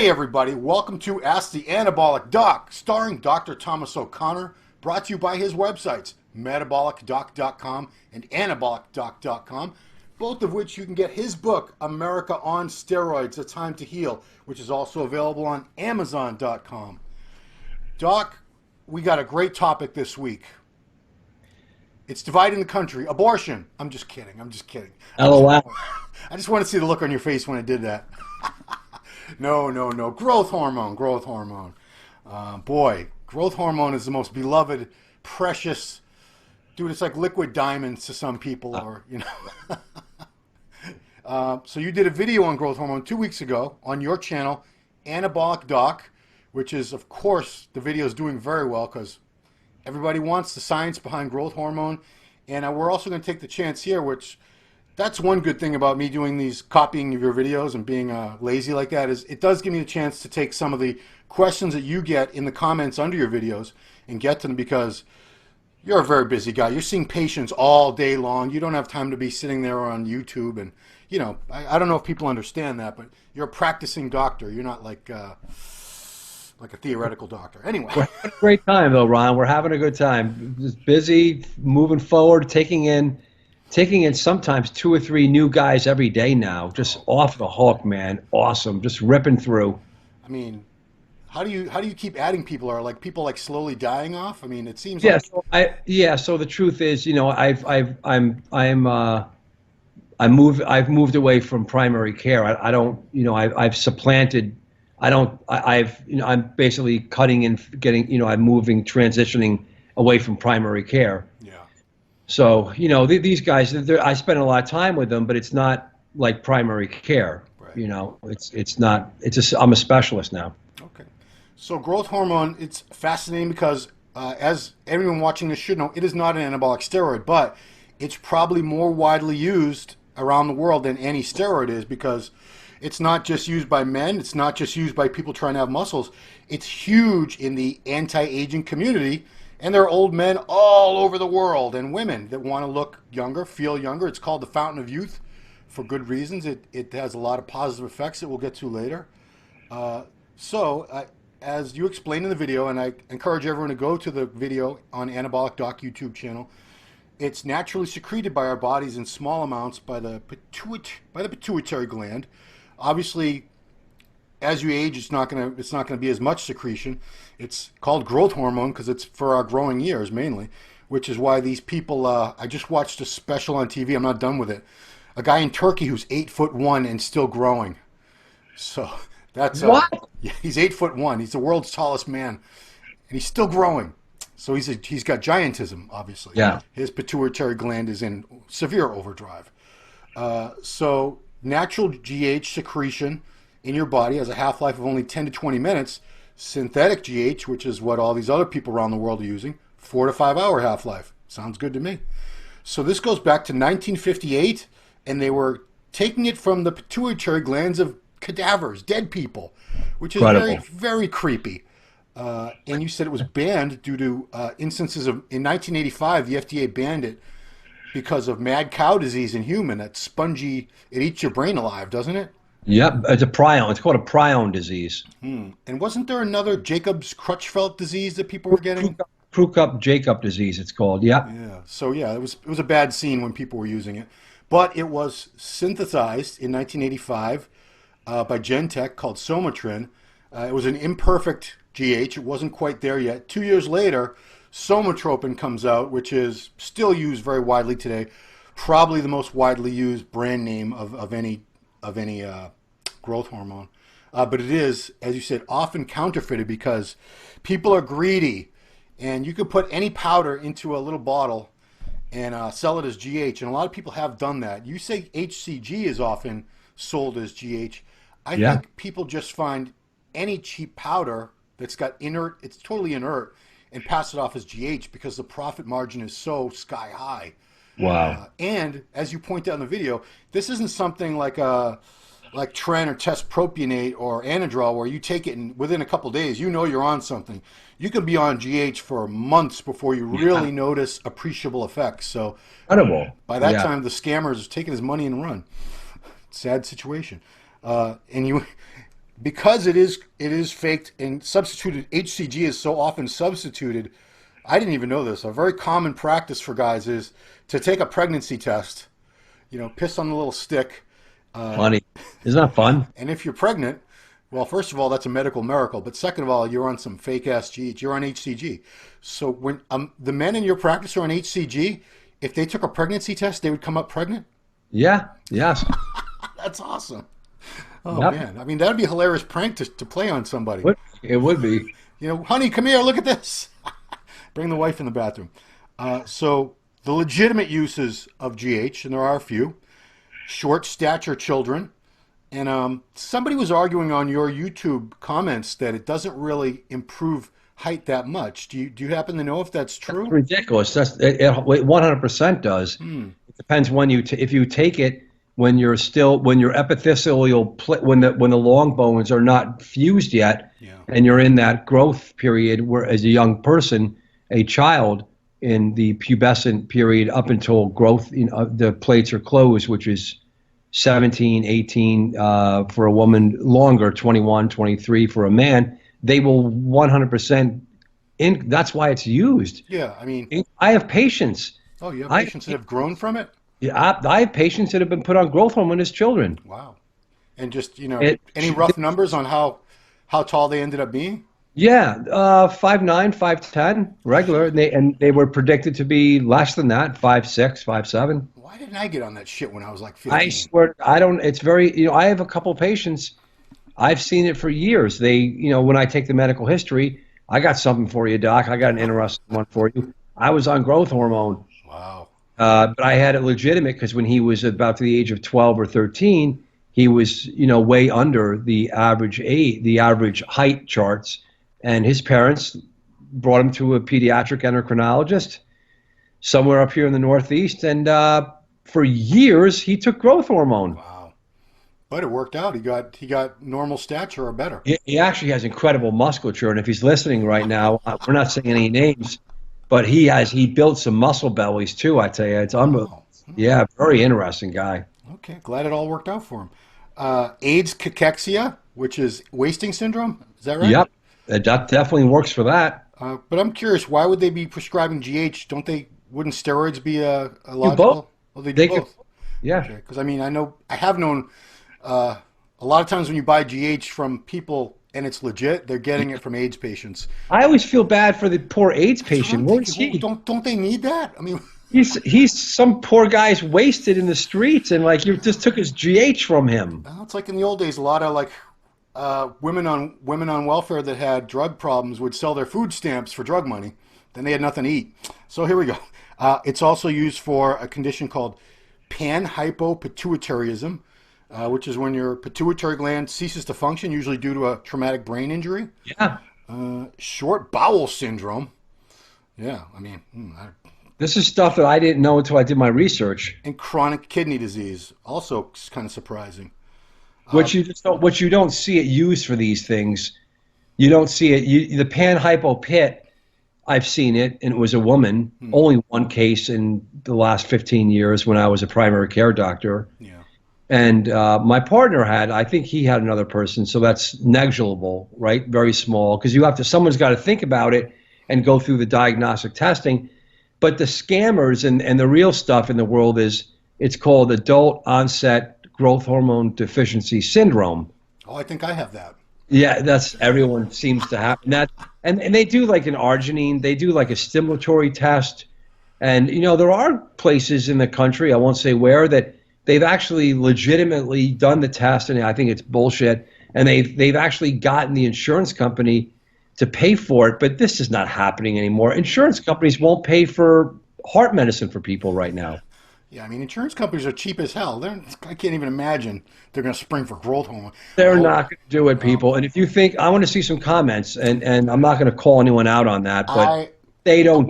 Hey everybody, welcome to Ask the Anabolic Doc, starring Dr. Thomas O'Connor, brought to you by his websites, metabolicdoc.com and anabolicdoc.com, both of which you can get his book, America on Steroids, A Time to Heal, which is also available on amazon.com. Doc, we got a great topic this week. It's dividing the country. Abortion. I'm just kidding. LOL. I just want to see the look on your face when I did that. No. Growth hormone. Boy, growth hormone is the most beloved, precious, dude, it's like liquid diamonds to some people, or, you know. So you did a video on growth hormone 2 weeks ago on your channel, Anabolic Doc, which is, of course, the video is doing very well because everybody wants the science behind growth hormone. And we're also going to take the chance here, which that's one good thing about me doing these, copying of your videos and being lazy like that, is it does give me a chance to take some of the questions that you get in the comments under your videos and get to them, because you're a very busy guy. You're seeing patients all day long. You don't have time to be sitting there on YouTube. And, you know, I don't know if people understand that, but you're a practicing doctor. You're not like a theoretical doctor. Anyway. We're having a great time, though, Ron. We're having a good time. Just busy, moving forward, taking in sometimes 2 or 3 new guys every day now. Just off the hook, man. Awesome. Just ripping through. I mean, how do you keep adding people? Are like people like slowly dying off? I mean, it seems yeah, like So the truth is, you know, I've moved away from primary care. I don't, you know, I've supplanted. I'm basically cutting and getting, you know, transitioning away from primary care. Yeah. So, you know, these guys, I spend a lot of time with them, but it's not like primary care. Right. You know, I'm a specialist now. Okay. So growth hormone, it's fascinating because as everyone watching this should know, it is not an anabolic steroid, but it's probably more widely used around the world than any steroid is, because it's not just used by men. It's not just used by people trying to have muscles. It's huge in the anti-aging community. And there are old men all over the world and women that want to look younger, feel younger. It's called the fountain of youth for good reasons. It has a lot of positive effects that we'll get to later. As you explained in the video, and I encourage everyone to go to the video on Anabolic Doc YouTube channel, it's naturally secreted by our bodies in small amounts by the pituitary gland. Obviously, as you age, it's not gonna be as much secretion. It's called growth hormone because it's for our growing years mainly, which is why these people. I just watched a special on TV. I'm not done with it. A guy in Turkey who's 8'1" and still growing. So that's what? Yeah, he's 8'1". He's the world's tallest man, and he's still growing. So he's got giantism, obviously. Yeah. His pituitary gland is in severe overdrive. So natural GH secretion in your body has a half-life of only 10 to 20 minutes. Synthetic GH, which is what all these other people around the world are using, 4 to 5 hour half-life. Sounds good to me. So this goes back to 1958, and they were taking it from the pituitary glands of cadavers, dead people, which is Incredible. very, very creepy. And you said it was banned due to instances of, in 1985, the FDA banned it because of mad cow disease in human. That spongy, it eats your brain alive, doesn't it? Yep, it's a prion. It's called a prion disease. And wasn't there another Jacob's Crutchfeld disease that people were getting? Creutzfeldt-Jakob disease, it's called. Yep. Yeah. So yeah, it was a bad scene when people were using it, but it was synthesized in 1985 by Gentech called Somatrin. It was an imperfect GH. It wasn't quite there yet. 2 years later, Somatropin comes out, which is still used very widely today. Probably the most widely used brand name of any growth hormone. But it is, as you said, often counterfeited because people are greedy. And you could put any powder into a little bottle and sell it as GH. And a lot of people have done that. You say HCG is often sold as GH. I think people just find any cheap powder that's got inert, it's totally inert, and pass it off as GH because the profit margin is so sky high. Wow. And as you point out in the video, this isn't something like Tren or test propionate or Anadrol where you take it and within a couple of days, you know you're on something. You could be on GH for months before you really notice appreciable effects. So incredible. By that time, the scammers are taking his money and run. Sad situation. And because it is faked and substituted. HCG is so often substituted. I didn't even know this. A very common practice for guys is to take a pregnancy test, piss on the little stick. Funny. Isn't that fun? And if you're pregnant, well, first of all, that's a medical miracle. But second of all, you're on some fake ass GH. You're on HCG. So when the men in your practice are on HCG, if they took a pregnancy test, they would come up pregnant? Yeah. Yes. That's awesome. Oh, Yep. man. I mean, that would be a hilarious prank to play on somebody. It would be. Honey, come here, look at this. Bring the wife in the bathroom. So the legitimate uses of GH, and there are a few, short stature children. And somebody was arguing on your YouTube comments that it doesn't really improve height that much. Do you happen to know if that's true? That's ridiculous. It 100% does. It depends if you take it when your epithelial when the long bones are not fused yet, and you're in that growth period where, as a young person, a child in the pubescent period up until growth, the plates are closed, which is 17, 18 for a woman, longer, 21, 23 for a man. They will 100%. That's why it's used. Yeah, I mean, I have patients. Oh, you have patients that have grown from it? Yeah, I have patients that have been put on growth hormone as children. Wow. And just, any rough numbers on how tall they ended up being? Yeah, 5'9", 5'10", regular, and they were predicted to be less than that, 5'6", 5'7". Why didn't I get on that shit when I was like 15? I swear, I don't. It's very. I have a couple patients. I've seen it for years. When I take the medical history, I got something for you, doc. I got an interesting one for you. I was on growth hormone. Wow. But I had it legitimate because when he was about to the age of 12 or 13, he was, way under the average height charts. And his parents brought him to a pediatric endocrinologist somewhere up here in the Northeast. And for years, he took growth hormone. Wow. But it worked out. He got normal stature or better. He actually has incredible musculature. And if he's listening right now, we're not saying any names, but he built some muscle bellies too, I tell you. It's unbelievable. Wow. Yeah, very interesting guy. Okay, glad it all worked out for him. AIDS cachexia, which is wasting syndrome. Is that right? Yep. That definitely works for that. But I'm curious, why would they be prescribing GH? Wouldn't steroids be a logical? Both. Well, they do both. Yeah. Because I have known a lot of times when you buy GH from people and it's legit, they're getting it from AIDS patients. I always feel bad for the poor AIDS patient. Where's he? Don't they need that? I mean, he's some poor guy's wasted in the streets, and you just took his GH from him. Well, it's like in the old days, a lot of women on welfare that had drug problems would sell their food stamps for drug money. Then they had nothing to eat. So here we go. It's also used for a condition called panhypopituitarism, which is when your pituitary gland ceases to function, usually due to a traumatic brain injury. Yeah. Short bowel syndrome. Yeah, I mean, this is stuff that I didn't know until I did my research. And chronic kidney disease, also kind of surprising. What you don't see it used for these things. You don't see it. The panhypopit, I've seen it, and it was a woman. Only one case in the last 15 years when I was a primary care doctor. Yeah. And my partner I think he had another person, so that's negligible, right? Very small, because someone's got to think about it and go through the diagnostic testing. But the scammers and the real stuff in the world it's called adult onset growth hormone deficiency syndrome. Oh, I think I have that. Yeah, everyone seems to have that. And they do like an arginine, they do like a stimulatory test. And, there are places in the country, I won't say where, that they've actually legitimately done the test, and I think it's bullshit. And they've actually gotten the insurance company to pay for it, but this is not happening anymore. Insurance companies won't pay for heart medicine for people right now. Yeah, I mean, insurance companies are cheap as hell. I can't even imagine they're going to spring for growth hormone. They're not going to do it, people. And if you think, I want to see some comments, and I'm not going to call anyone out on that, but they don't.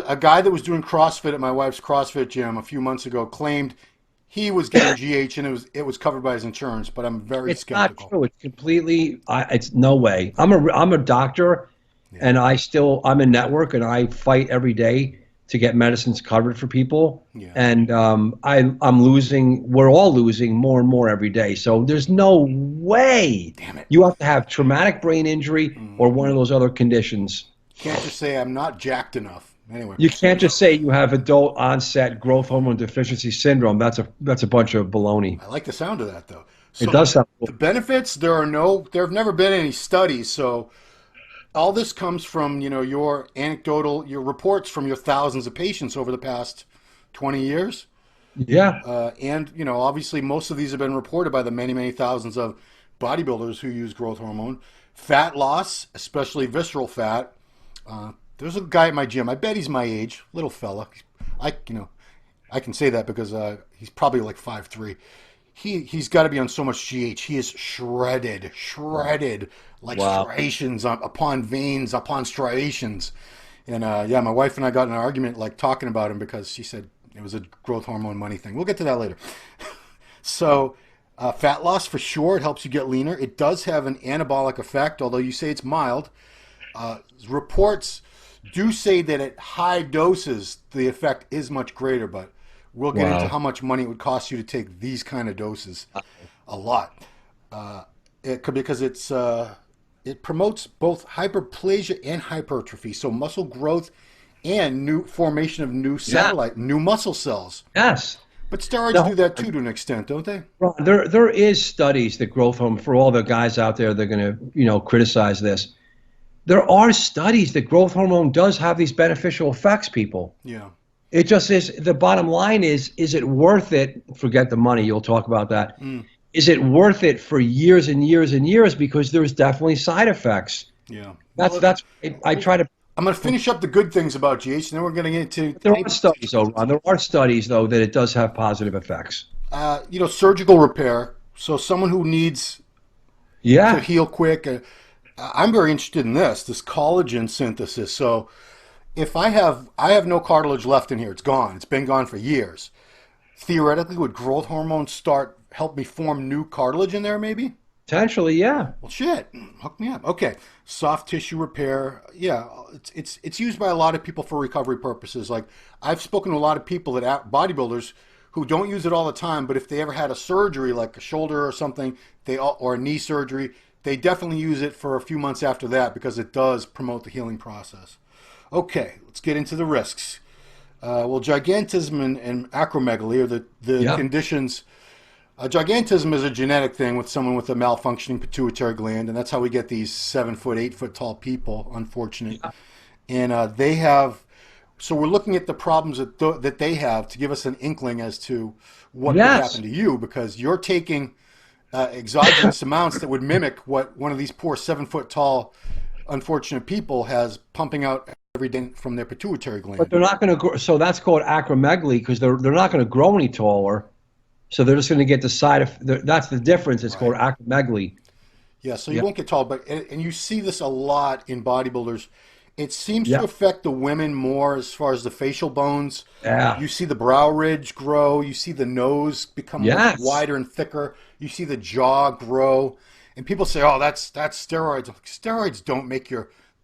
A guy that was doing CrossFit at my wife's CrossFit gym a few months ago claimed he was getting GH and it was covered by his insurance, but I'm very skeptical. It's not true. It's completely. It's no way. I'm a doctor, and I'm a network, and I fight every day to get medicines covered for people. Yeah. And we're all losing more and more every day. So there's no way. Damn it. You have to have traumatic brain injury or one of those other conditions. Can't just say I'm not jacked enough. Anyway. You can't just say you have adult onset growth hormone deficiency syndrome. That's a bunch of baloney. I like the sound of that, though. So It does sound cool. the benefits, there have never been any studies. So all this comes from, your reports from your thousands of patients over the past 20 years. Yeah. And, obviously most of these have been reported by the many, many thousands of bodybuilders who use growth hormone. Fat loss, especially visceral fat. There's a guy at my gym. I bet he's my age, little fella. I can say that because he's probably like 5'3". He's got to be on so much GH. He is shredded like striations upon veins upon striations. And my wife and I got in an argument like talking about him because she said it was a growth hormone money thing. We'll get to that later. So fat loss for sure. It helps you get leaner. It does have an anabolic effect, although you say it's mild. Reports do say that at high doses the effect is much greater, but we'll get into how much money it would cost you to take these kind of doses. A lot. Because it promotes both hyperplasia and hypertrophy, so muscle growth and new formation of new new muscle cells. Yes. But steroids do that too to an extent, don't they? Ron, there is studies that growth hormone, for all the guys out there that are going to criticize this. There are studies that growth hormone does have these beneficial effects, people. Yeah. It just is, the bottom line is it worth it? Forget the money, you'll talk about that. Is it worth it for years and years and years? Because there's definitely side effects. Yeah. I try to. I'm going to finish up the good things about GH, and then we're going to get into. There are studies, though, Ron. There are studies, though, that it does have positive effects. Surgical repair. So someone who needs to heal quick. I'm very interested in this collagen synthesis. So if I have no cartilage left in here, it's gone. It's been gone for years. Theoretically, would growth hormone help me form new cartilage in there, maybe? Potentially, yeah. Well, shit, hook me up. Okay, soft tissue repair. Yeah, it's used by a lot of people for recovery purposes. Like I've spoken to a lot of people bodybuilders who don't use it all the time, but if they ever had a surgery, like a shoulder or something, or a knee surgery, they definitely use it for a few months after that because it does promote the healing process. Okay, let's get into the risks. Gigantism and acromegaly are the conditions. Gigantism is a genetic thing with someone with a malfunctioning pituitary gland, and that's how we get these 7 foot, 8 foot tall people, unfortunate. Yeah. And they have, so we're looking at the problems that they have to give us an inkling as to what could happen to you, because you're taking exogenous amounts that would mimic what one of these poor 7 foot tall, unfortunate people has pumping out every day from their pituitary gland. But they're not going to grow. So that's called acromegaly because they're not going to grow any taller. So they're just going to get the side of. That's the difference. It's called acromegaly. Yeah. So you won't get tall, and you see this a lot in bodybuilders. It seems to affect the women more as far as the facial bones. Yeah. You see the brow ridge grow. You see the nose become wider and thicker. You see the jaw grow. And people say, "Oh, that's steroids." Steroids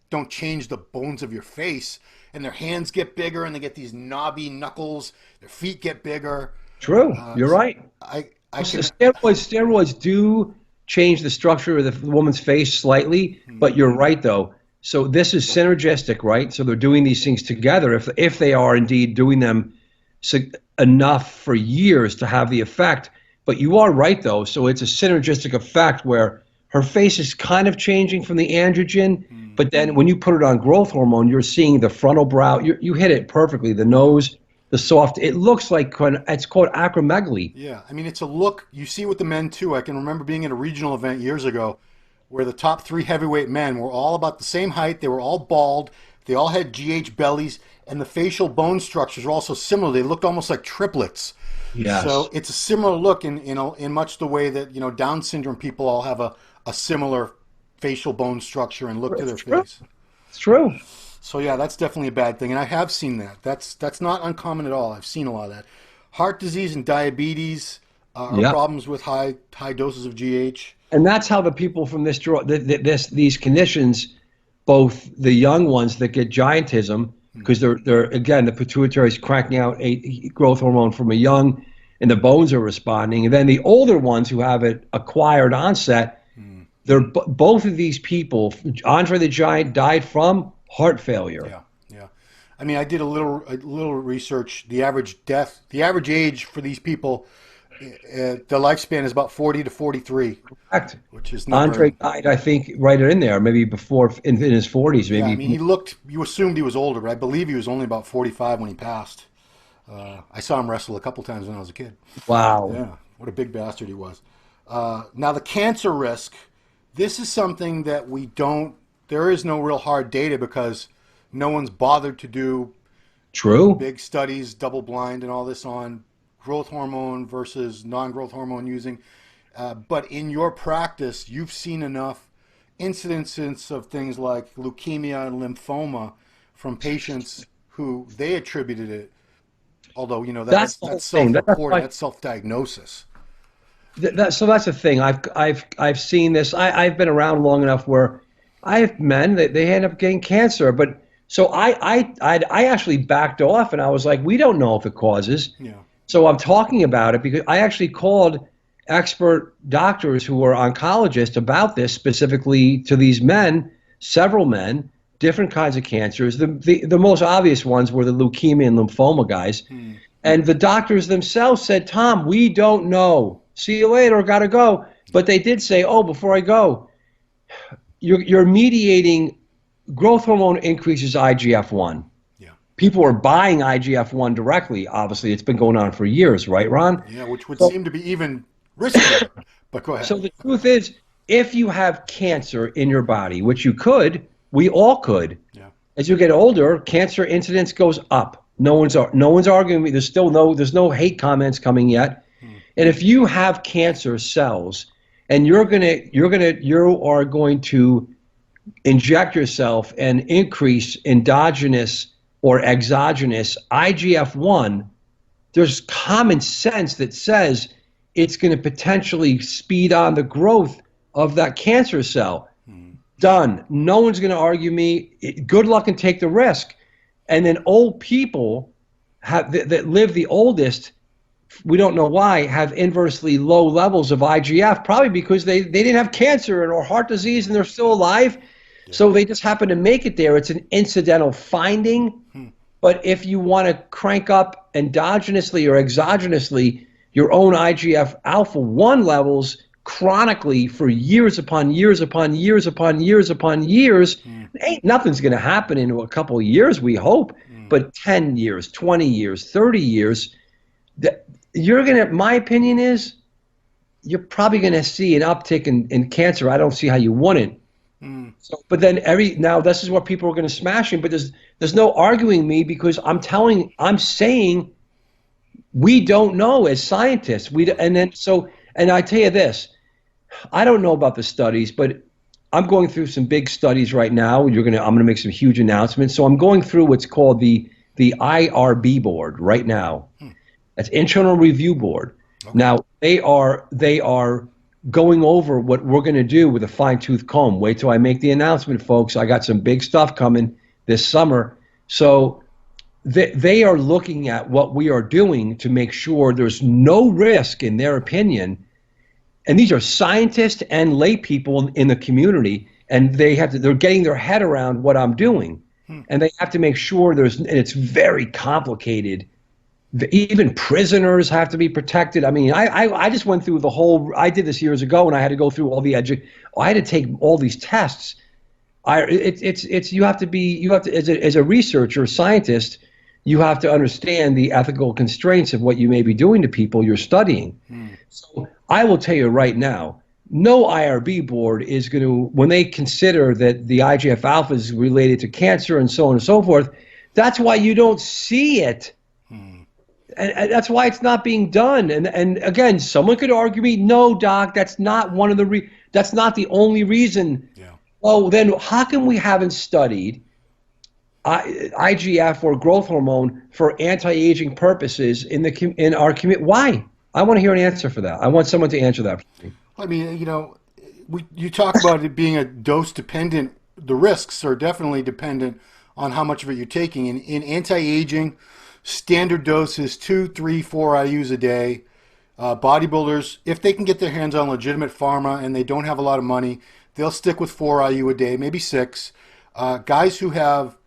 don't change the bones of your face. And their hands get bigger, and they get these knobby knuckles. Their feet get bigger. True. You're right. Steroids do change the structure of the woman's face slightly, but you're right though. So this is synergistic, right? So they're doing these things together if they are indeed doing them enough for years to have the effect. But you are right though. So it's a synergistic effect where her face is kind of changing from the androgen, but then when you put it on growth hormone, you're seeing the frontal brow. You hit it perfectly. The nose, the soft. It looks like it's called acromegaly. Yeah, I mean it's a look you see with the men too. I can remember being at a regional event years ago where the top 3 heavyweight men were all about the same height. They were all bald. They all had GH bellies, and the facial bone structures were also similar. They looked almost like triplets. Yes. So it's a similar look in much the way that Down syndrome people all have a similar facial bone structure and look to their face. It's true. So yeah, that's definitely a bad thing, and I have seen that. That's not uncommon at all. I've seen a lot of that. Heart disease and diabetes are problems with high doses of GH. And that's how the people from these conditions, both the young ones that get giantism because they're again, the pituitary is cranking out a growth hormone from a young, and the bones are responding. And then the older ones who have it acquired onset, they're both of these people. Andre the Giant died from heart failure. Yeah, yeah. I mean, I did a little research. The average age for these people, the lifespan is about 40 to 43. Correct. Which is not Andre died, I think, right in there, maybe before in his 40s. Maybe. Yeah, I mean, you assumed he was older, but I believe he was only about 45 when he passed. I saw him wrestle a couple times when I was a kid. Wow. Yeah, what a big bastard he was. Now, the cancer risk, this is something that there is no real hard data because no one's bothered to do big studies, double blind and all this on growth hormone versus non-growth hormone using. But in your practice, you've seen enough incidences of things like leukemia and lymphoma from patients who they attributed it. Although, that's self-reporting, that's self-diagnosis. So that's the thing. I've seen this. I've been around long enough where I have men that they end up getting cancer. But so I actually backed off and I was like, we don't know if it causes. Yeah. So I'm talking about it because I actually called expert doctors who are oncologists about this specifically to these men, several men, different kinds of cancers. The most obvious ones were the leukemia and lymphoma guys. And the doctors themselves said, Tom, we don't know. See you later, gotta go. But they did say, oh, before I go, you're mediating growth hormone increases IGF-1. People are buying IGF-1 directly. Obviously, it's been going on for years, right, Ron? Yeah, which would seem to be even riskier. But go ahead. So the truth is, if you have cancer in your body, which you could, we all could. Yeah. As you get older, cancer incidence goes up. No one's arguing with me. There's no hate comments coming yet. And if you have cancer cells, and you are going to inject yourself and increase endogenous or exogenous IGF-1, there's common sense that says it's going to potentially speed on the growth of that cancer cell. Done. No one's going to argue me. Good luck and take the risk. And then old people that live the oldest, we don't know why, have inversely low levels of IGF, probably because they didn't have cancer or heart disease and they're still alive. Yeah. So they just happen to make it there. It's an incidental finding. But if you want to crank up endogenously or exogenously your own IGF alpha 1 levels chronically for years upon years upon years upon years upon years, ain't nothing's going to happen in a couple of years, we hope. But 10 years, 20 years, 30 years, my opinion is you're probably going to see an uptick in cancer. I don't see how you wouldn't. So, but then now this is what people are going to smash him. But there's no arguing me because I'm saying we don't know as scientists. And I tell you this, I don't know about the studies, but I'm going through some big studies right now. I'm going to make some huge announcements. So I'm going through what's called the IRB board right now. That's Internal Review Board. Okay. Now they are going over what we're going to do with a fine-tooth comb. Wait till I make the announcement, folks. I got some big stuff coming this summer. So they are looking at what we are doing to make sure there's no risk, in their opinion. And these are scientists and lay people in the community, and they're getting their head around what I'm doing. And they have to make sure and it's very complicated. Even prisoners have to be protected. I mean, I just went through I did this years ago, and I had to go through all I had to take all these tests. You have to as a researcher, scientist, you have to understand the ethical constraints of what you may be doing to people you're studying. So I will tell you right now, no IRB board is going to, when they consider that the IGF alpha is related to cancer and so on and so forth, that's why you don't see it. And that's why it's not being done. And again, someone could argue me, no, doc, that's not that's not the only reason. Yeah. Well, then how come we haven't studied IGF or growth hormone for anti-aging purposes in our community? Why? I want to hear an answer for that. I want someone to answer that for me. I mean, you talk about it being a dose dependent. The risks are definitely dependent on how much of it you're taking. In anti-aging, standard dose is 2, 3, 4 IUs a day. Bodybuilders, if they can get their hands on legitimate pharma and they don't have a lot of money, they'll stick with 4 IU a day, maybe 6. Guys who have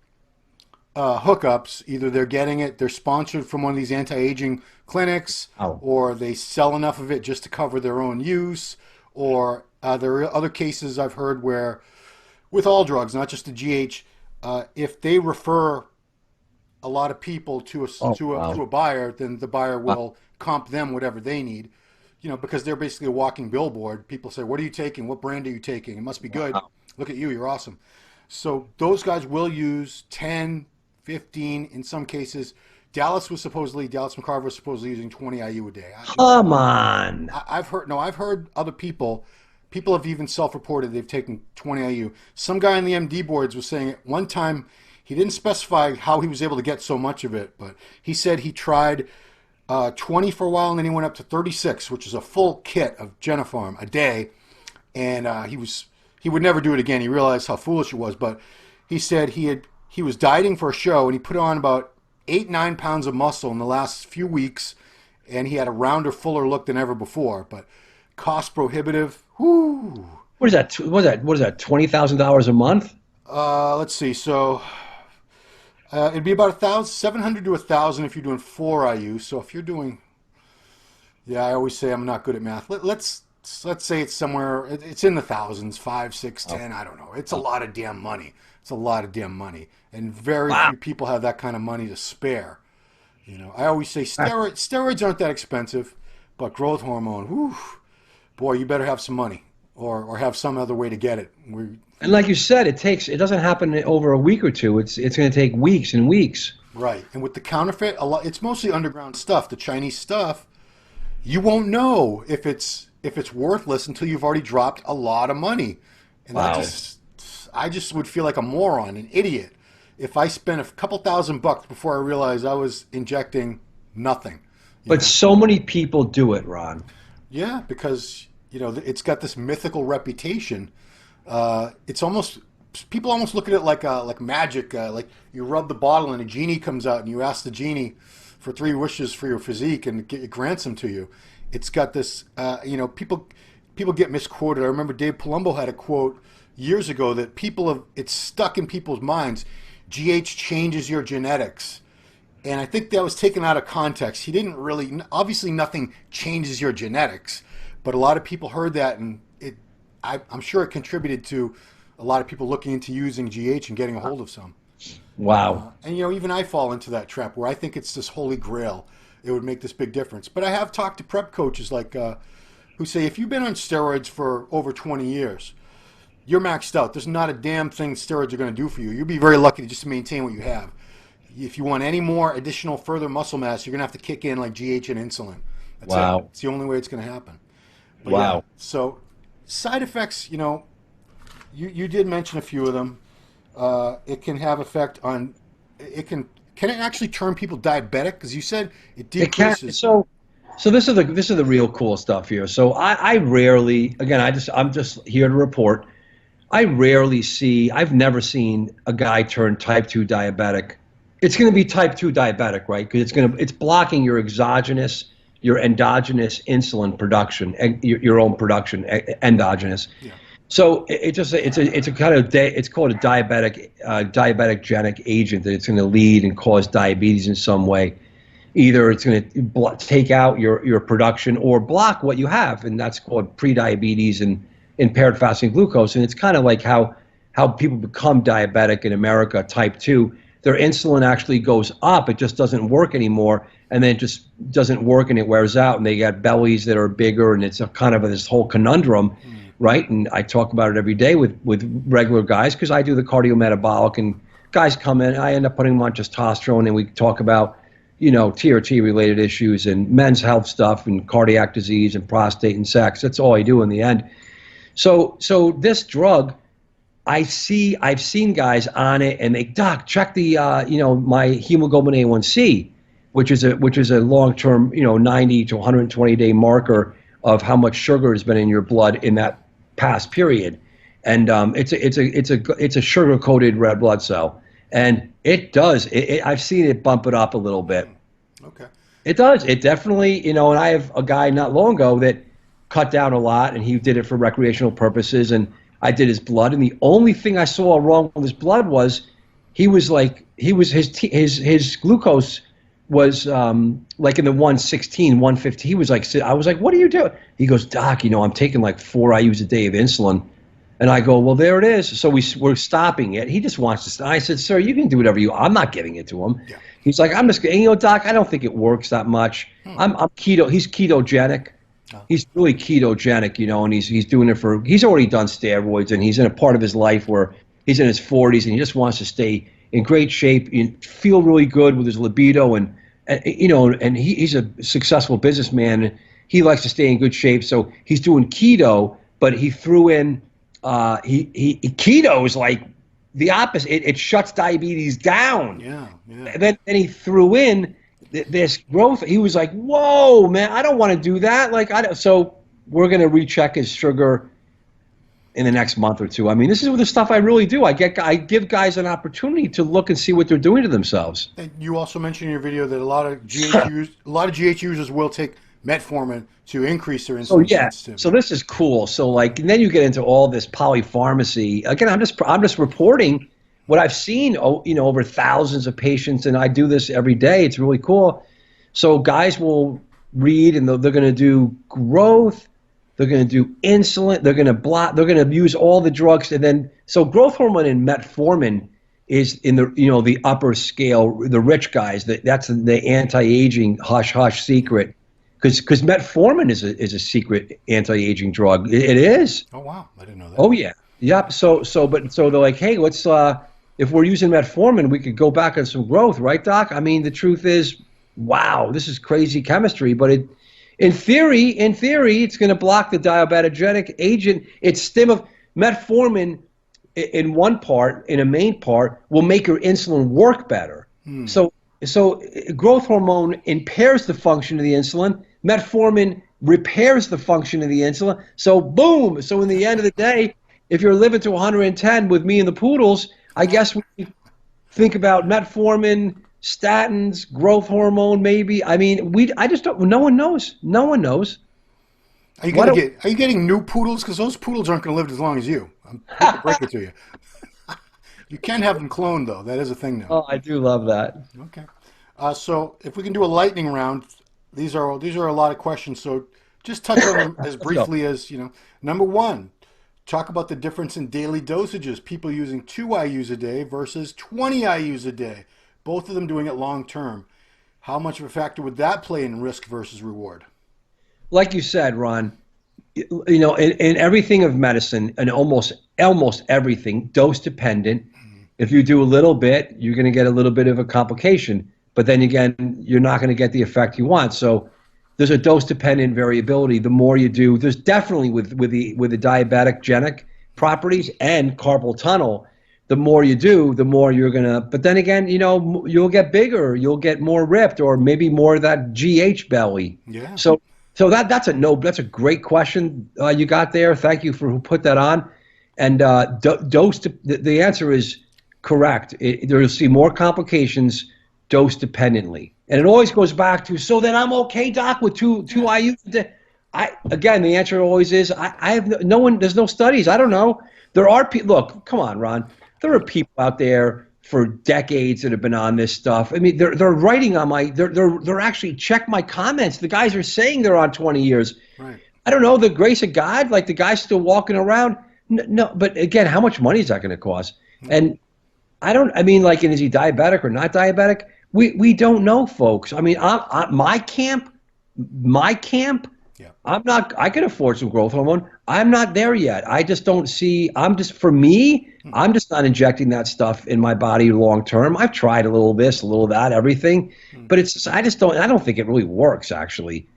hookups, either they're sponsored from one of these anti-aging clinics, or they sell enough of it just to cover their own use, or there are other cases I've heard where, with all drugs, not just the GH, if they refer a lot of people to a buyer, then the buyer will comp them whatever they need, because they're basically a walking billboard. People say, what are you taking? What brand are you taking? It must be good. Look at you. You're awesome. So those guys will use 10, 15 in some cases. Dallas McCarver was supposedly using 20 IU a day. Come on. I've heard other people have even self-reported they've taken 20 IU. Some guy on the MD boards was saying at one time, he didn't specify how he was able to get so much of it, but he said he tried 20 for a while, and then he went up to 36, which is a full kit of Genopharm a day, and he would never do it again. He realized how foolish it was, but he said he was dieting for a show, and he put on about 8-9 pounds of muscle in the last few weeks, and he had a rounder, fuller look than ever before. But cost prohibitive. Whoo! What is that? What is that? $20,000 a month? Let's see. So it'd be about $700 to $1,000 if you're doing 4 IU. So if you're doing, I always say I'm not good at math. Let's say it's somewhere. It's in the thousands, 5, 6, 10. I don't know. It's a lot of damn money. It's a lot of damn money, and very few people have that kind of money to spare. I always say steroids aren't that expensive, but growth hormone, whew, boy, you better have some money or have some other way to get it. And like you said, it doesn't happen over a week or two. It's going to take weeks and weeks. Right, and with the counterfeit, it's mostly underground stuff. The Chinese stuff, you won't know if it's worthless until you've already dropped a lot of money, and I just would feel like a moron, an idiot, if I spent a couple $1,000 before I realized I was injecting nothing. But so many people do it, Ron. Yeah, because it's got this mythical reputation. People almost look at it like magic. Like you rub the bottle and a genie comes out, and you ask the genie for 3 wishes for your physique, and it grants them to you. It's got this. People get misquoted. I remember Dave Palumbo had a quote years ago that it's stuck in people's minds. GH changes your genetics. And I think that was taken out of context. He didn't really, obviously nothing changes your genetics, but a lot of people heard that, and I'm sure it contributed to a lot of people looking into using GH and getting a hold of some. Wow. And even I fall into that trap where I think it's this holy grail. It would make this big difference. But I have talked to prep coaches who say, if you've been on steroids for over 20 years, you're maxed out. There's not a damn thing steroids are going to do for you. You'll be very lucky to just maintain what you have. If you want any more additional further muscle mass, you're going to have to kick in like GH and insulin. That's it. It's the only way it's going to happen. But yeah, so side effects, you did mention a few of them. It can have effect on, can it actually turn people diabetic? Because you said it decreases. So this is the real cool stuff here. So I rarely, again, I'm just here to report. I've never seen a guy turn type 2 diabetic. It's going to be type 2 diabetic, right? Because it's blocking your exogenous, your endogenous insulin production, your own production, endogenous. Yeah. So it's called a diabetogenic agent that it's going to lead and cause diabetes in some way. Either it's going to take out your production or block what you have, and that's called prediabetes and impaired fasting glucose. And it's kind of like how people become diabetic in America, type 2. Their insulin actually goes up. It just doesn't work anymore, and then it just doesn't work, and it wears out, and they got bellies that are bigger, and it's a kind of this whole conundrum, right? And I talk about it every day with regular guys because I do the cardiometabolic, and guys come in, I end up putting them on testosterone, and we talk about TRT-related issues and men's health stuff and cardiac disease and prostate and sex. That's all I do in the end. So this drug, I've seen guys on it, and they, doc, check the my hemoglobin A1C, which is a long-term 90 to 120 day marker of how much sugar has been in your blood in that past period, and it's a sugar-coated red blood cell, And it does. I've seen it bump it up a little bit. Okay. It does. It definitely, and I have a guy not long ago that cut down a lot, and he did it for recreational purposes, and I did his blood, and the only thing I saw wrong with his blood was his glucose was like in the 116, 150. He was like, I was like, what are you doing? He goes, Doc, I'm taking like 4 IUs a day of insulin. And I go, well, there it is. So we're stopping it. He just wants to stop. I said, sir, you can do whatever I'm not giving it to him. Yeah. He's like, I'm just, Doc, I don't think it works that much. I'm keto. He's ketogenic. Oh. He's really ketogenic, and he's doing it he's already done steroids, and he's in a part of his life where he's in his 40s and he just wants to stay in great shape and feel really good with his libido, and he's a successful businessman, and he likes to stay in good shape. So he's doing keto, but he threw in, keto is like the opposite. It shuts diabetes down. Yeah. And then he threw in this growth. He was like, whoa, man, I don't want to do that. So we're going to recheck his sugar in the next month or two. I mean, this is the stuff I really do. I give guys an opportunity to look and see what they're doing to themselves. And you also mentioned in your video that a lot of GH users will take metformin to increase their insulin sensitivity. So this is cool. So and then you get into all this polypharmacy. Again, I'm just reporting what I've seen, over thousands of patients, and I do this every day. It's really cool. So guys will read, and they're going to do growth. They're going to do insulin. They're going to use all the drugs, and then so growth hormone and metformin is in the the upper scale. The rich guys. That's the anti-aging hush secret, because metformin is a secret anti-aging drug. It is. Oh wow, I didn't know that. Oh yeah, yep. So they're like, hey, let's if we're using metformin, we could go back on some growth, right, Doc? I mean, the truth is, wow, this is crazy chemistry, but in theory, it's going to block the diabetogenic agent. Metformin in a main part, will make your insulin work better. So growth hormone impairs the function of the insulin. Metformin repairs the function of the insulin. So boom. So in the end of the day, if you're living to 110 with me and the poodles, I guess we think about metformin, statins, growth hormone, maybe. I mean, I just don't. No one knows. No one knows. Are you getting new poodles? Because those poodles aren't going to live as long as you. I'm going to break it to you. You can have them cloned, though. That is a thing now. Oh, I do love that. Okay. So if we can do a lightning round, these are a lot of questions. So just touch on them as briefly as Number one. Talk about the difference in daily dosages. People using 2 IUs a day versus 20 IUs a day. Both of them doing it long term. How much of a factor would that play in risk versus reward? Like you said, Ron, in everything of medicine, and almost everything, dose dependent. Mm-hmm. If you do a little bit, you're going to get a little bit of a complication. But then again, you're not going to get the effect you want. So there's a dose-dependent variability. The more you do, there's definitely with the diabetic-genic properties and carpal tunnel, the more you do, the more you're going to, but then again, you'll get bigger, you'll get more ripped, or maybe more of that GH belly. Yeah. So that's a great question you got there. Thank you for who put that on. And the answer is correct. You'll see more complications dose dependently. And it always goes back to, so then I'm okay, Doc, with two IUs. Again, the answer always is, I have no one. There's no studies. I don't know. There are people. Look, come on, Ron. There are people out there for decades that have been on this stuff. I mean, they're writing on they're actually check my comments. The guys are saying they're on 20 years. Right. I don't know, the grace of God, like the guy's still walking around. No, but again, how much money is that going to cost? And is he diabetic or not diabetic? We don't know, folks. I mean, my camp, yeah. I can afford some growth hormone. I'm not there yet. I just don't see, I'm just not injecting that stuff in my body long term. I've tried a little this, a little that, everything, but I don't think it really works actually.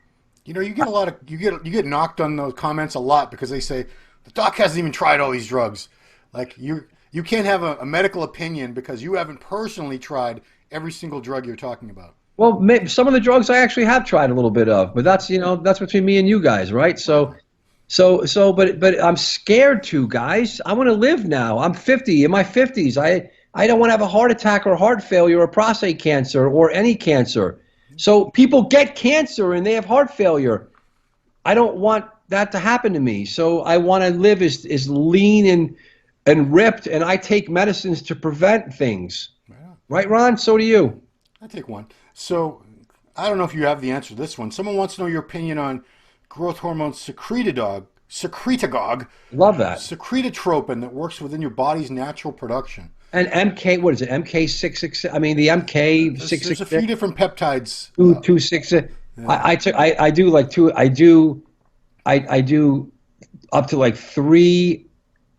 You get you get knocked on those comments a lot because they say, the doc hasn't even tried all these drugs. Like you can't have a medical opinion because you haven't personally tried every single drug you're talking about. Well, some of the drugs I actually have tried a little bit of, but that's between me and you guys, right? But I'm scared to, guys. I want to live now. I'm 50, in my 50s. I don't want to have a heart attack or heart failure or prostate cancer or any cancer. So people get cancer and they have heart failure. I don't want that to happen to me. So I want to live as lean and ripped, and I take medicines to prevent things. Yeah. Right, Ron? So do you. I take one. So I don't know if you have the answer to this one. Someone wants to know your opinion on growth hormone secretagogue. Love that. Secretotropin that works within your body's natural production. And MK, what is it? MK666. I mean, the MK666. There's a few different peptides. 266. Yeah. I do like two. I do up to like 3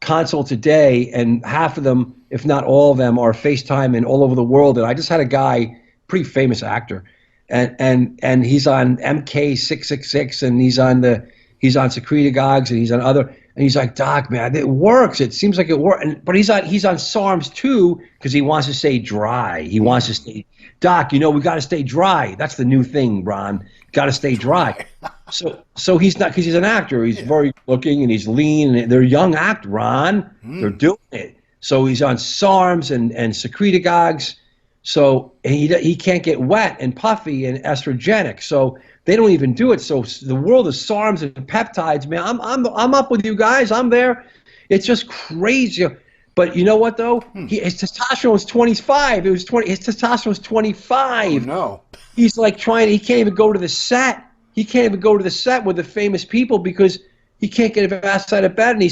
consults a day, and half of them, if not all of them, are FaceTime and all over the world. And I just had a guy, pretty famous actor, and he's on MK666, and he's on secretagogues, and he's on other. And he's like, Doc, man, it works. It seems like it works. But he's on SARMs too because he wants to stay dry. He wants to stay, Doc, we got to stay dry. That's the new thing, Ron. Got to stay dry. So he's not, because he's an actor. He's very looking and he's lean. And they're young actors, Ron. They're doing it. So he's on SARMs and secretagogues. So he can't get wet and puffy and estrogenic. So they don't even do it. So the world of SARMs and peptides, man, I'm up with you guys. I'm there. It's just crazy. But you know what though? His testosterone was 25. It was 20. His testosterone was 25. Oh, no. He's like he can't even go to the set. He can't even go to the set with the famous people because he can't get his ass out of bed. And he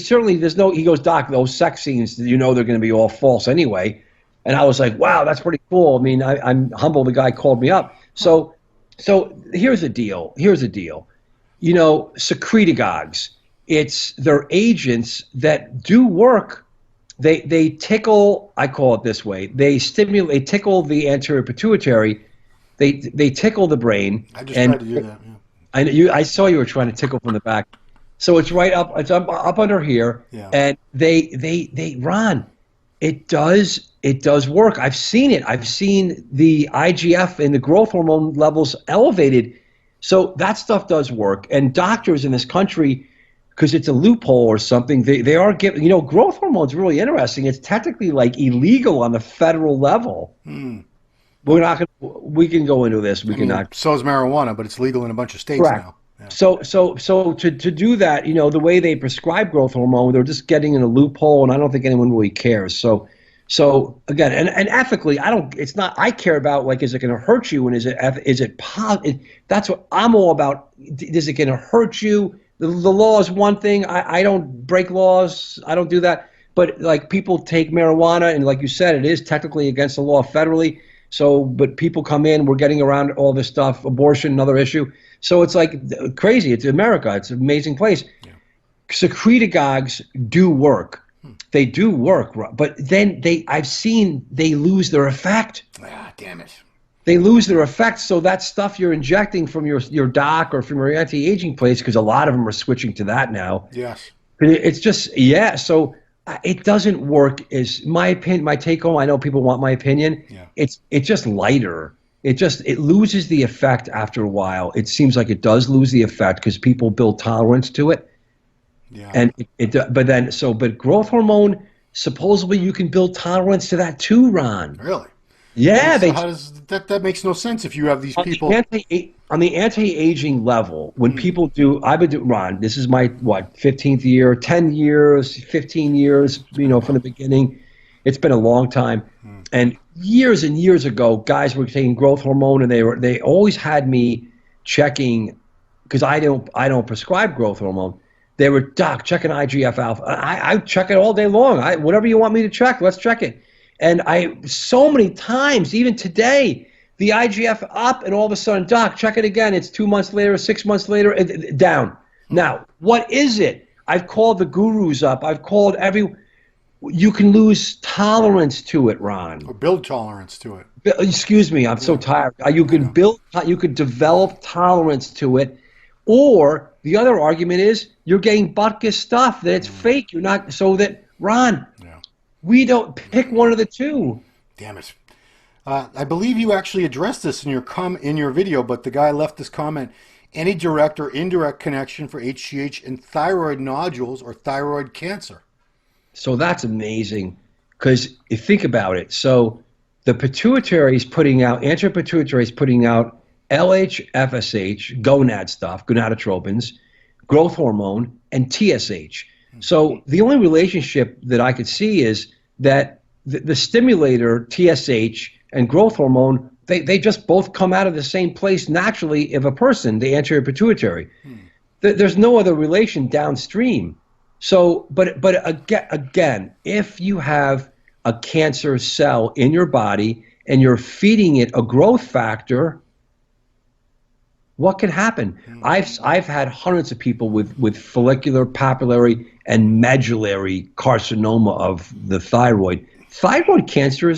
goes, Doc, those sex scenes, they're going to be all false anyway. And I was like, wow, that's pretty cool. I mean, I'm humbled the guy called me up. So here's the deal. Secretagogues, they're agents that do work. They tickle, I call it this way. They tickle the anterior pituitary. They tickle the brain. I just tried to do that. Yeah. I saw you were trying to tickle from the back. So it's right up. It's up under here. Yeah. And they Ron, it does work. I've seen it. I've seen the IGF and the growth hormone levels elevated. So that stuff does work. And doctors in this country, because it's a loophole or something, they are giving, growth hormone's really interesting. It's technically like illegal on the federal level. We can go into this. So is marijuana, but it's legal in a bunch of states now. Yeah. So to do that, the way they prescribe growth hormone, they're just getting in a loophole, and I don't think anyone really cares. So again, and ethically, I care about, like, is it going to hurt you, and is it positive? That's what I'm all about. Is it going to hurt you? The law is one thing. I don't break laws. I don't do that. But like, people take marijuana, and like you said, it is technically against the law federally. So, but people come in, we're getting around all this stuff, abortion, another issue. So it's like crazy. It's America. It's an amazing place. Yeah. Secretagogues do work. They do work, but then I've seen they lose their effect. Ah, damn it. They lose their effect. So that stuff you're injecting from your doc or from your anti-aging place, because a lot of them are switching to that now. Yes. It's just, so it doesn't work, is my opinion, my take home. I know people want my opinion. Yeah. It's just lighter. It loses the effect after a while. It seems like it does lose the effect because people build tolerance to it. Yeah. And but growth hormone, supposedly you can build tolerance to that too, Ron. Really? Yeah. So how does that makes no sense if you have these people on the anti-aging level. When people do, I've been doing, Ron, this is my 15th year, 10 years, 15 years, from the beginning. It's been a long time. And years and years ago, guys were taking growth hormone, and they always had me checking, because I don't prescribe growth hormone. They were, Doc, checking IGF alpha. I check it all day long. Whatever you want me to check, let's check it. And so many times, even today, the IGF up, and all of a sudden, Doc, check it again. It's 2 months later, 6 months later, down. Now, what is it? I've called the gurus up. I've called you can lose tolerance to it, Ron. Or build tolerance to it. Excuse me, I'm so tired. You can develop tolerance to it. Or the other argument is you're getting butkus stuff, that it's fake. You're not, so that, Ron, we don't pick one of the two. Damn it. I believe you actually addressed this in your video, but the guy left this comment: any direct or indirect connection for HGH and thyroid nodules or thyroid cancer? So that's amazing. Because you think about it. So the pituitary is putting out, anterior pituitary is putting out LH, FSH, gonad stuff, gonadotropins, growth hormone, and TSH. So the only relationship that I could see is that the stimulator, TSH, and growth hormone, they just both come out of the same place naturally of a person, the anterior pituitary. There's no other relation downstream. So, but again, if you have a cancer cell in your body and you're feeding it a growth factor, what can happen? I've had hundreds of people with follicular, papillary, and medullary carcinoma of the thyroid. Thyroid cancer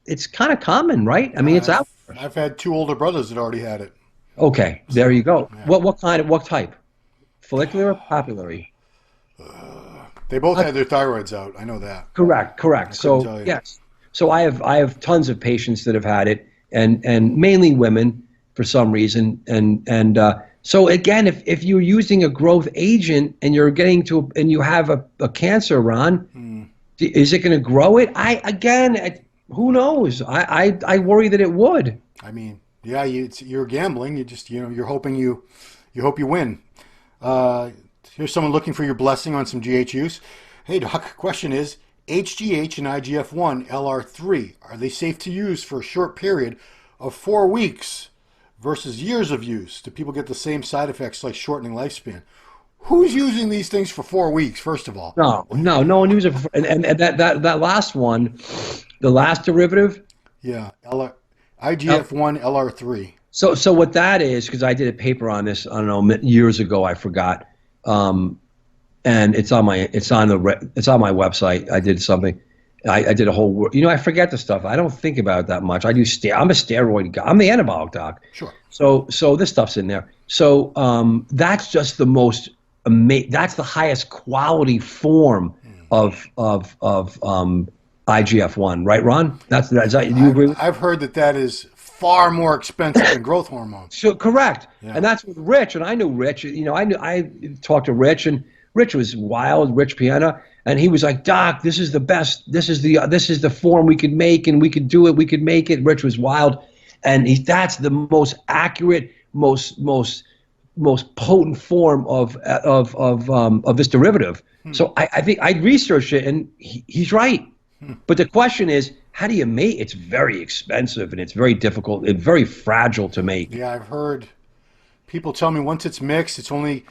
it's kind of common, right? I mean, it's out there. I've had 2 older brothers that already had it. Okay, there you go. Yeah. What type? Follicular or papillary? They both had their thyroids out. I know that. Correct. So yes. So I have tons of patients that have had it, and mainly women for some reason. And so again, if you're using a growth agent and you're getting to and you have a cancer, Ron, is it going to grow it? Who knows? I worry that it would. I mean, yeah, you're gambling. You just you're hoping you hope you win. Here's someone looking for your blessing on some GH use. Hey, Doc, question is, HGH and IGF-1 LR3, are they safe to use for a short period of 4 weeks versus years of use? Do people get the same side effects like shortening lifespan? Who's using these things for 4 weeks, first of all? No one uses it. And that last one, the last derivative? Yeah, IGF-1 LR3. So what that is, because I did a paper on this, I don't know, years ago, I forgot. And it's on my website. I did something. I did a whole. I forget the stuff. I don't think about it that much. I'm a steroid guy. I'm the Anabolic Doc. Sure. So this stuff's in there. So that's just the most that's the highest quality form of IGF-1, right, Ron? Is that you agree with? I've heard that is far more expensive than growth hormone. So correct, yeah. And that's with Rich, and I knew Rich. I talked to Rich, and Rich was wild, Rich Piana, and he was like, Doc, this is the best. This is the form we could make, and we could do it. We could make it. Rich was wild, and that's the most accurate, most potent form of this derivative. So I think I researched it, and he's right. But the question is, how do you make? It's very expensive and it's very difficult. It's very fragile to make. Yeah, I've heard people tell me once it's mixed, it's only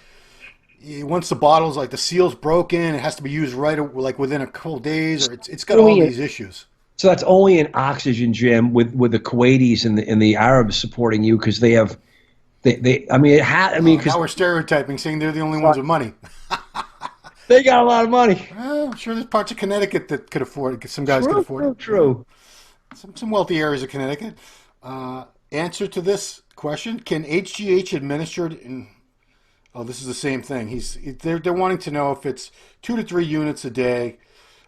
once the bottle's like the seal's broken, it has to be used right like within a couple of days, or it's got all these issues. So that's only an oxygen, Jim, with the Kuwaitis and the Arabs supporting you because they have now we're stereotyping, saying they're the only ones with money. They got a lot of money. Well, I'm sure there's parts of Connecticut that could afford it. Some guys could afford it. True. Some wealthy areas of Connecticut. Answer to this question: can HGH administered in? Oh, this is the same thing. They're wanting to know if it's 2 to 3 units a day.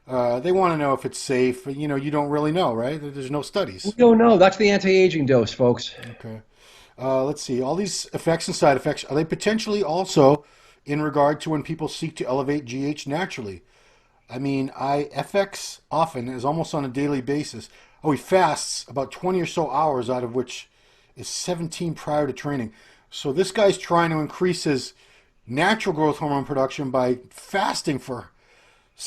They want to know if it's safe. You don't really know, right? There's no studies. We don't know. That's the anti-aging dose, folks. Okay. Let's see. All these effects and side effects, are they potentially also in regard to when people seek to elevate GH naturally? I mean, FX often is almost on a daily basis. Oh, he fasts about 20 or so hours, out of which is 17 prior to training. So this guy's trying to increase his natural growth hormone production by fasting for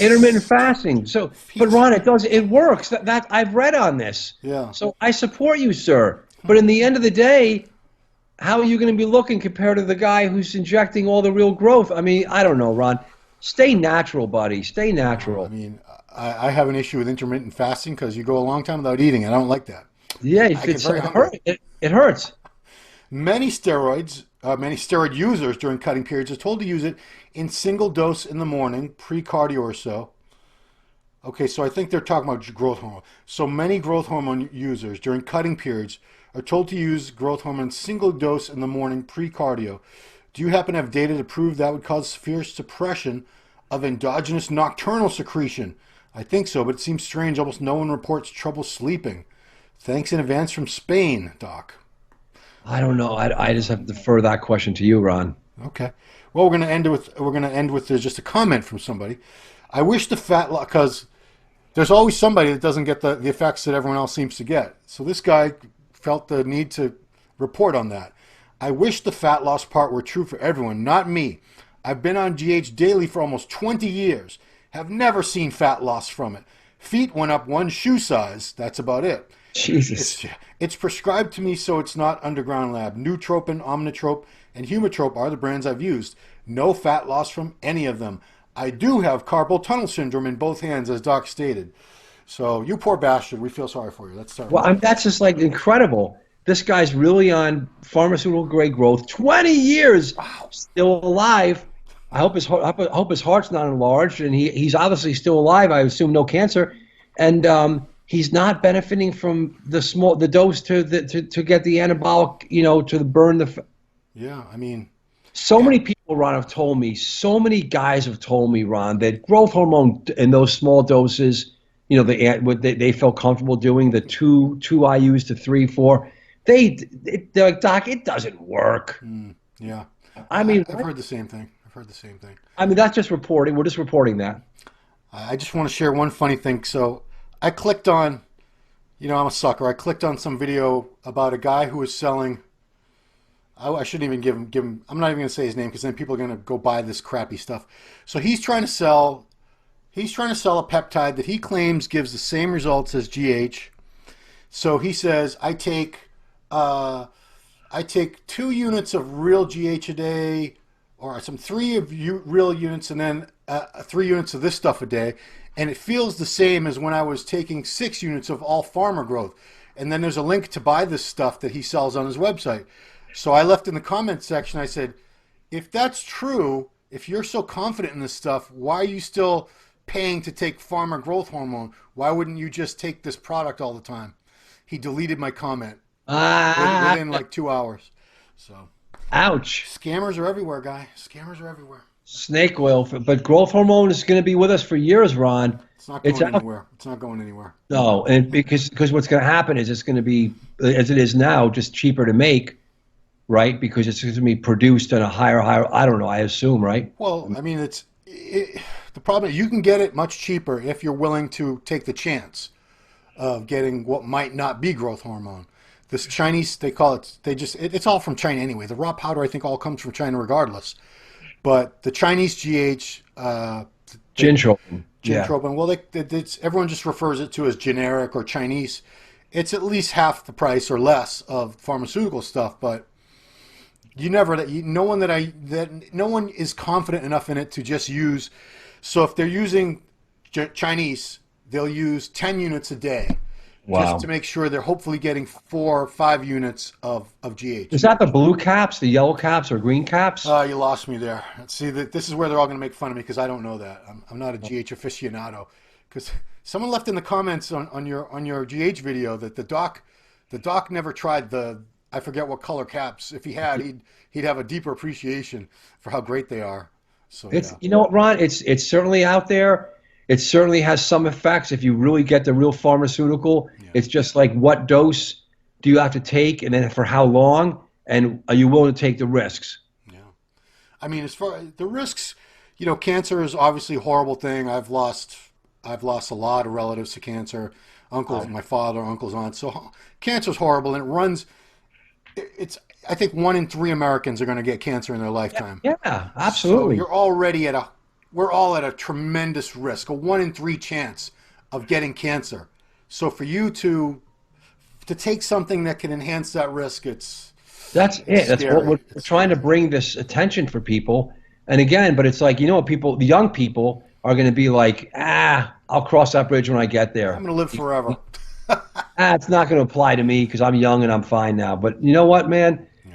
intermittent fasting. So, but Ron, it works. That I've read on this. Yeah. So I support you, sir. But in the end of the day, how are you going to be looking compared to the guy who's injecting all the real growth? I mean, I don't know, Ron. Stay natural, buddy. Stay natural. I mean, I have an issue with intermittent fasting because you go a long time without eating. I don't like that. Yeah, it hurts. Many steroid users during cutting periods are told to use it in single dose in the morning, pre-cardio or so. Okay, so I think they're talking about growth hormone. So many growth hormone users during cutting periods are told to use growth hormone single dose in the morning pre-cardio. Do you happen to have data to prove that would cause severe suppression of endogenous nocturnal secretion? I think so, but it seems strange. Almost no one reports trouble sleeping. Thanks in advance from Spain, Doc. I don't know. I just have to defer that question to you, Ron. Okay. Well, we're going to end with just a comment from somebody. I wish the fat loss, because there's always somebody that doesn't get the effects that everyone else seems to get. So this guy felt the need to report on that. I wish the fat loss part were true for everyone, not me. I've been on GH daily for almost 20 years. Have never seen fat loss from it. Feet went up 1 shoe size. That's about it. Jesus. It's prescribed to me, so it's not underground lab. Nootrope, Omnitrope, and Humatrope are the brands I've used. No fat loss from any of them. I do have carpal tunnel syndrome in both hands, as Doc stated. So you poor bastard, we feel sorry for you. Let's start. Well, that's just like incredible. This guy's really on pharmaceutical grade growth. 20 years, wow. Still alive. I hope his heart's not enlarged, and he's obviously still alive. I assume no cancer, and he's not benefiting from the dose to get the anabolic, to burn the. Yeah, I mean. So many people, Ron, have told me. So many guys have told me, Ron, that growth hormone in those small doses, they felt comfortable doing the two IUs to 3, 4. They're like, Doc, it doesn't work. Yeah. I mean, I've heard the same thing. I mean, that's just reporting. We're just reporting that. I just want to share one funny thing. So I clicked on, I'm a sucker. I clicked on some video about a guy who was selling. I shouldn't even give him. I'm not even going to say his name because then people are going to go buy this crappy stuff. So he's trying to sell a peptide that he claims gives the same results as GH. So he says, I take 2 units of real GH a day, or some 3 real units, and then 3 units of this stuff a day, and it feels the same as when I was taking 6 units of all farmer growth. And then there's a link to buy this stuff that he sells on his website. So I left in the comments section, I said, if that's true, if you're so confident in this stuff, why are you still paying to take farmer growth hormone? Why wouldn't you just take this product all the time? He deleted my comment within like 2 hours. So, ouch. Scammers are everywhere, guy. Scammers are everywhere. Snake oil, but growth hormone is going to be with us for years, Ron. It's not going anywhere. It's not going anywhere. No, and because what's going to happen is it's going to be, as it is now, just cheaper to make. Right, because it's going to be produced at a higher. I don't know. I assume, right? Well, I mean, the problem is you can get it much cheaper if you're willing to take the chance of getting what might not be growth hormone. This Chinese, they call it. It's all from China anyway. The raw powder, I think, all comes from China regardless. But the Chinese GH, Gintropin. Gintropin. Well, everyone just refers it to as generic or Chinese. It's at least half the price or less of pharmaceutical stuff, but. No one is confident enough in it to just use. So if they're using Chinese, they'll use 10 units a day, just to make sure they're hopefully getting 4 or 5 units of GH. Is that the blue caps, the yellow caps, or green caps? You lost me there. See, this is where they're all going to make fun of me because I don't know that. I'm not a GH aficionado. Because someone left in the comments on your GH video that the doc never tried the. I forget what color caps. If he had, he'd have a deeper appreciation for how great they are. So You know what, Ron? It's certainly out there. It certainly has some effects if you really get the real pharmaceutical. Yeah. It's just like what dose do you have to take, and then for how long, and are you willing to take the risks? Yeah, I mean, as far as the risks, cancer is obviously a horrible thing. I've lost a lot of relatives to cancer, uncles, my father, uncles, aunts. So cancer is horrible, and it runs. I think 1 in 3 Americans are going to get cancer in their lifetime. Yeah, absolutely. So you're already we're all at a tremendous risk, a 1 in 3 chance of getting cancer. So for you to take something that can enhance that risk, that's it. That's what we're trying to bring this attention for people. And again, but it's like, the young people are going to be like, I'll cross that bridge when I get there. I'm going to live forever. It's not going to apply to me because I'm young and I'm fine now. But you know what, man? Yeah.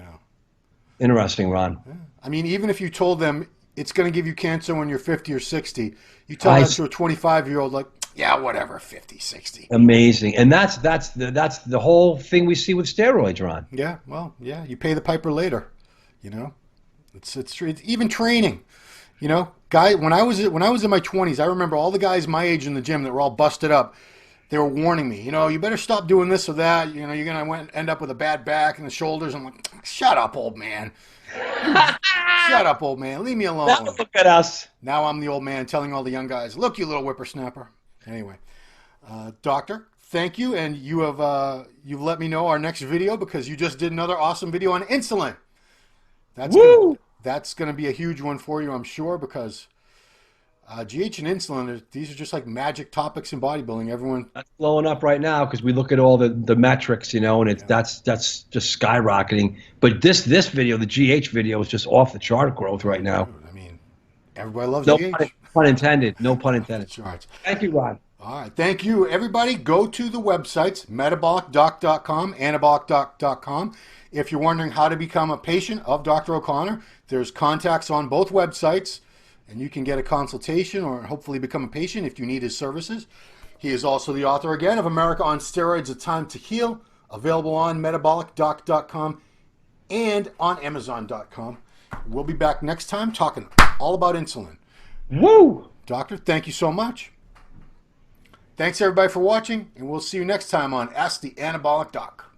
Interesting, Ron. Yeah. I mean, even if you told them it's going to give you cancer when you're 50 or 60, you tell that to a 25-year-old, like, yeah, whatever, 50, 60. Amazing. And that's the whole thing we see with steroids, Ron. Yeah, well, yeah, you pay the piper later. It's even training. Guy, when I was in my 20s, I remember all the guys my age in the gym that were all busted up. They were warning me, you better stop doing this or that. You're going to end up with a bad back and the shoulders. I'm like, shut up, old man. Shut up, old man. Leave me alone. Now look at us. Now I'm the old man telling all the young guys, look, you little whippersnapper. Anyway, Doctor, thank you, and you've let me know our next video because you just did another awesome video on insulin. That's gonna be a huge one for you, I'm sure, because GH and insulin, these are just like magic topics in bodybuilding. Everyone That's blowing up right now because we look at all the metrics, and that's just skyrocketing. But this video, the GH video, is just off the chart growth right now. I mean, everybody loves No GH. pun intended. No pun intended. Charts. Thank you, Rod. All right. Thank you, everybody. Go to the websites, metabolicdoc.com, anabolicdoc.com. If you're wondering how to become a patient of Dr. O'Connor, there's contacts on both websites, and you can get a consultation or hopefully become a patient if you need his services. He is also the author, again, of America on Steroids, A Time to Heal, available on metabolicdoc.com and on amazon.com. We'll be back next time talking all about insulin. Woo! Doctor, thank you so much. Thanks, everybody, for watching, and we'll see you next time on Ask the Anabolic Doc.